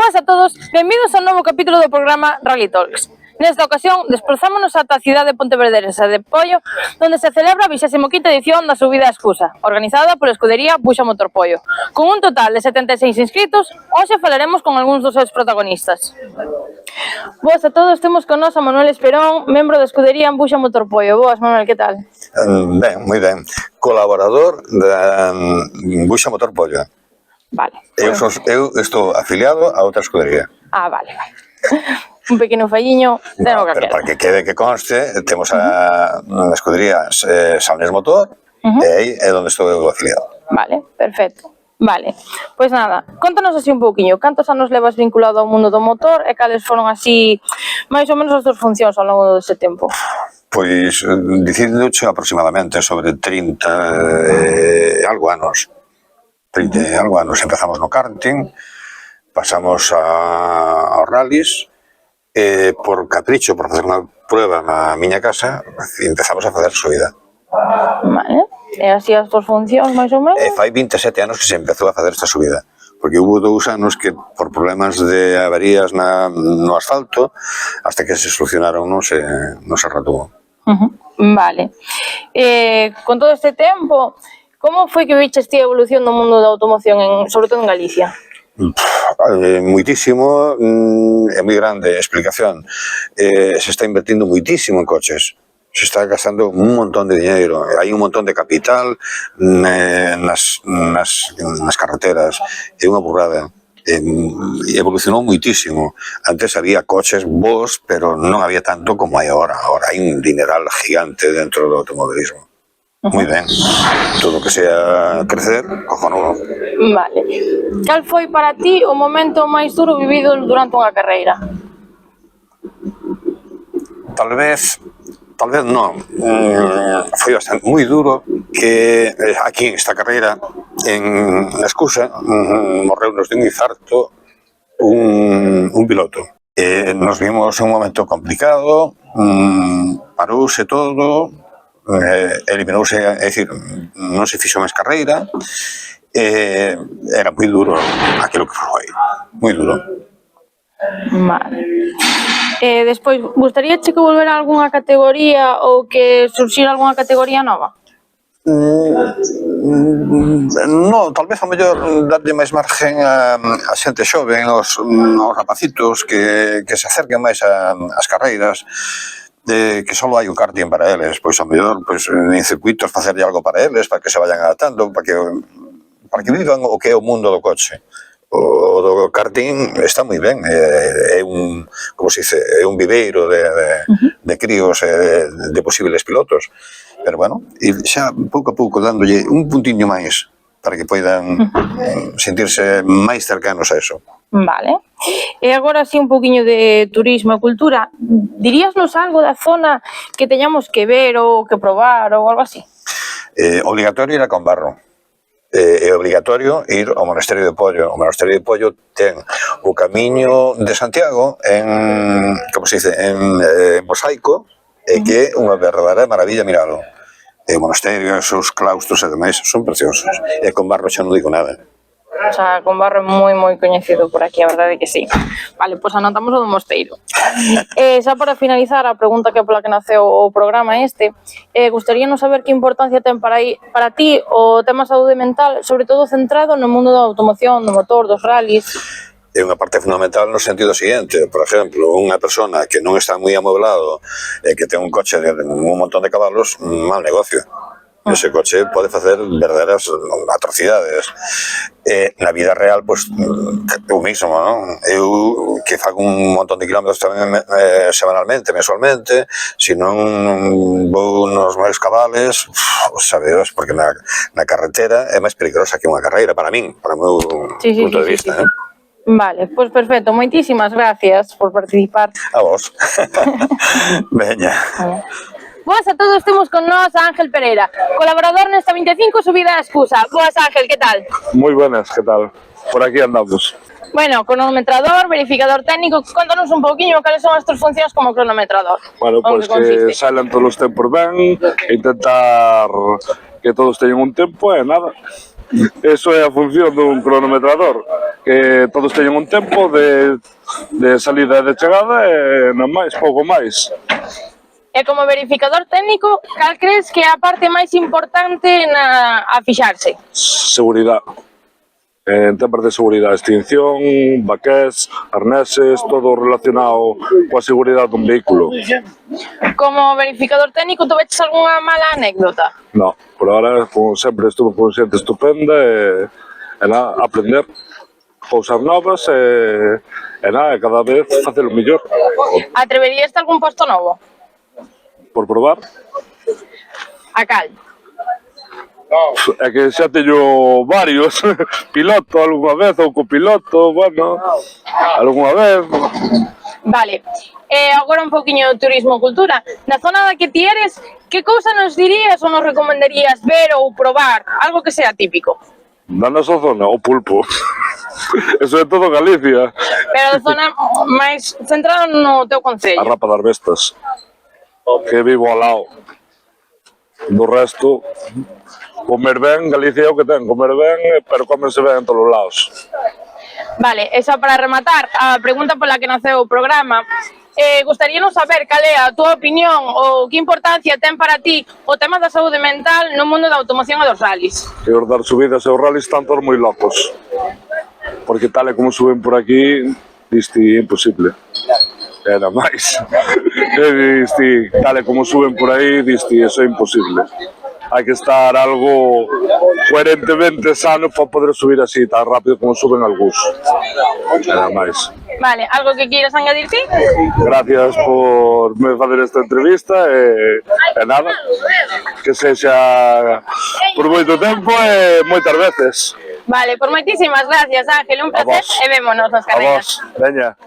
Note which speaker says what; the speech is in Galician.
Speaker 1: Boas a todos, benvidos a un novo capítulo do programa Rally Talks. Nesta ocasión, desplazámonos ata a cidade pontevedresa de Poio, onde se celebra a 25ª edición da subida a Escusa, organizada pola escudería Buxa Motor Poio. Con un total de 76 inscritos, hoxe falaremos con algúns dos seus protagonistas. Boas a todos, temos con nós a Manuel Esperón, membro da escudería Buxa Motor Poio. Boas, Manuel, que tal?
Speaker 2: Ben, moi ben. Colaborador da Buxa Motor Poio.
Speaker 1: Vale.
Speaker 2: Eu estou afiliado a outra escudería.
Speaker 1: Ah, vale. Un pequeno falliño,
Speaker 2: No, pero para que quede que conste, temos a escudería Salnes Motor, e aí é onde estou eu afiliado.
Speaker 1: Vale, perfecto. Vale, pois nada, contanos así un pouquiño, cantos anos levas vinculado ao mundo do motor e cales foron así, máis ou menos as túas funcións ao longo dese tempo?
Speaker 2: Pois, dicindo aproximadamente sobre 30 e algo anos. 30 e algo anos. Empezamos no karting, pasamos aos rallies, e por capricho, por facer unha prueba na miña casa, empezamos a facer subida.
Speaker 1: Vale, e así as túas funcións máis ou menos?
Speaker 2: E fai 27 anos que se empezou a facer esta subida, porque hubo 2 anos que por problemas de averías no asfalto, hasta que se solucionaron non se retuvo.
Speaker 1: Vale, con todo este tempo, como foi que viches ti a evolución do mundo da automoción, sobre todo en Galicia?
Speaker 2: Muitísimo, é moi grande a explicación. Se está invertindo muitísimo en coches, se está gastando un montón de dinheiro, hai un montón de capital nas carreteras, é unha burrada. Evolucionou muitísimo. Antes había coches bons, pero non había tanto como hai agora. Agora hai un dineral gigante dentro do automobilismo. Moi ben. Todo que sea crecer, cojonudo.
Speaker 1: Vale. Cal foi para ti o momento máis duro vivido durante unha carreira?
Speaker 2: Tal vez non. Foi bastante moi duro que aquí en esta carreira, en Escusa, morreunos de un infarto un piloto. Nos vimos en un momento complicado, parouse todo, eliminouse, é dicir, non se fixo máis carreira, era moi duro aquilo que foi, moi duro.
Speaker 1: Vale. Despois, gustaríache que volvera a algunha categoría ou que surxira algunha categoría nova?
Speaker 2: Non, tal vez a mellor darlle máis margen a xente xoven, aos rapacitos que se acerquen máis ás carreiras, que só hai o karting para eles, pois a mellor en circuitos facerlle algo para eles, para que se vayan adaptando, para que vivan o que é o mundo do coche. O do karting está moi ben, é un, como se dice, é un viveiro de críos de posibles pilotos, pero bueno, e xa pouco a pouco dándolle un puntiño máis para que poidan sentirse máis cercanos a eso.
Speaker 1: Vale. E agora así un poquinho de turismo e cultura, diríasnos algo da zona que teñamos que ver ou que probar ou algo así?
Speaker 2: Obligatorio ir a Combarro. É obligatorio ir ao Monasterio de Poio. O Monasterio de Poio ten o camiño de Santiago en, como se dice, en mosaico, e que é unha verdadeira maravilla miralo. O monasterio, os seus claustros e demais son preciosos. E Combarro xa non digo nada.
Speaker 1: O sea, Combarro é moi coñecido por aquí, a verdade é que sí. Vale, pois anotamos o do Mosteiro. Xa para finalizar, a pregunta que pola que naceu o programa gustaríanos saber que importancia ten para ti o tema saúde mental, sobre todo centrado no mundo da automoción, do motor, dos rallies.
Speaker 2: É unha parte fundamental no sentido seguinte, por exemplo, unha persona que non está moi amoblado e que ten un coche de un montón de cabalos, mal negocio. Ese coche pode facer verdadeiras atrocidades. Na vida real, pois, o mismo, non? Eu que fago un montón de kilómetros tamén semanalmente, mensualmente, se non vou nos meus cabales, sabeos, porque na carretera é máis peligrosa que unha carreira, para min, para o meu punto de vista.
Speaker 1: Vale, pois perfecto, moitísimas gracias por participar.
Speaker 2: A vos. Veña.
Speaker 1: Boas a todos, temos con nós a Ángel Pereira, colaborador nesta 25 subida a Escusa. Boas, Ángel, que tal?
Speaker 3: Moi buenas, que tal? Por aquí andamos.
Speaker 1: Bueno, cronometrador, verificador técnico, contanos un pouquiño cales son as túas funcións como cronometrador.
Speaker 3: Bueno, pois que salen todos os tempos ben, intentar que todos teñan un tempo e nada. Eso é a función dun cronometrador, que todos teñen un tempo de salida e de chegada e non máis, pouco máis.
Speaker 1: E como verificador técnico, cal crees que é a parte máis importante a fixarse?
Speaker 3: Seguridade. En temas de seguridade, extinción, baqués, arneses, todo relacionado coa seguridade dun vehículo.
Speaker 1: Como verificador técnico, tu veches algunha mala anécdota?
Speaker 3: No, por ahora, como sempre, estuve con xente estupenda e nada, aprender cousas novas e nada, cada vez facelo mellor.
Speaker 1: Atreverías algún posto novo?
Speaker 3: Por probar.
Speaker 1: A cal?
Speaker 3: É que xa teño varios, piloto algunha vez ou copiloto, bueno, algunha vez.
Speaker 1: Vale, agora un poquinho de turismo e cultura. Na zona da que ti eres, que cousa nos dirías ou nos recomendarías ver ou probar? Algo que sea típico.
Speaker 3: Da nosa zona, o pulpo. Eso é todo Galicia.
Speaker 1: Pero da zona máis centrada no teu
Speaker 3: A
Speaker 1: concello.
Speaker 3: rapa das bestas, que vivo ao lado. Do resto, comer ben, Galicia é o que ten, comer ben, pero comerse ben en todos os lados.
Speaker 1: Vale, e xa para rematar, a pregunta pola que naceu o programa, gustaríanos saber cal é a túa opinión ou que importancia ten para ti o tema da saúde mental no mundo da automoción e dos rallies.
Speaker 3: E os dar subidas e os rallies están todos moi locos. Porque tal e como suben por aquí, diste imposible. Era máis. E diste, tal e como suben por aí, diste, eso é imposible. Hai que estar algo coherentemente sano para poder subir así tan rápido como suben algúns. Era máis.
Speaker 1: Vale, algo que queiras añadir ti?
Speaker 3: Gracias por me facer esta entrevista e nada, que sexa por moito tempo e moitas veces.
Speaker 1: Vale, por moitísimas gracias, Ángel, un placer
Speaker 3: vos.
Speaker 1: e vémonos nas
Speaker 3: A
Speaker 1: carreiras.
Speaker 3: vos, veña.